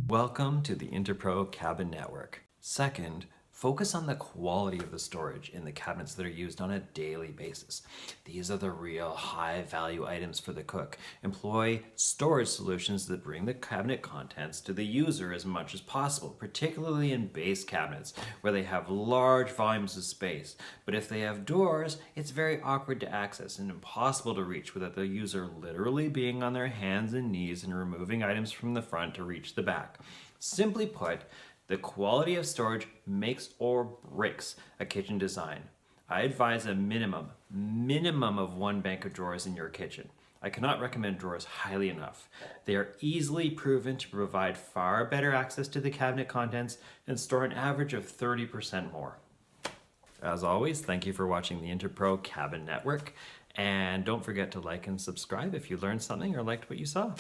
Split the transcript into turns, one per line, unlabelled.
Welcome to the Interpro Cabin Network. Second, focus on the quality of the storage in the cabinets that are used on a daily basis. These are the real high-value items for the cook. Employ storage solutions that bring the cabinet contents to the user as much as possible, particularly in base cabinets where they have large volumes of space. But if they have doors, it's very awkward to access and impossible to reach without the user literally being on their hands and knees and removing items from the front to reach the back. Simply put, the quality of storage makes or breaks a kitchen design. I advise a minimum of one bank of drawers in your kitchen. I cannot recommend drawers highly enough. They are easily proven to provide far better access to the cabinet contents and store an average of 30% more. As always, thank you for watching the Interpro Cabin Network, and don't forget to like and subscribe if you learned something or liked what you saw.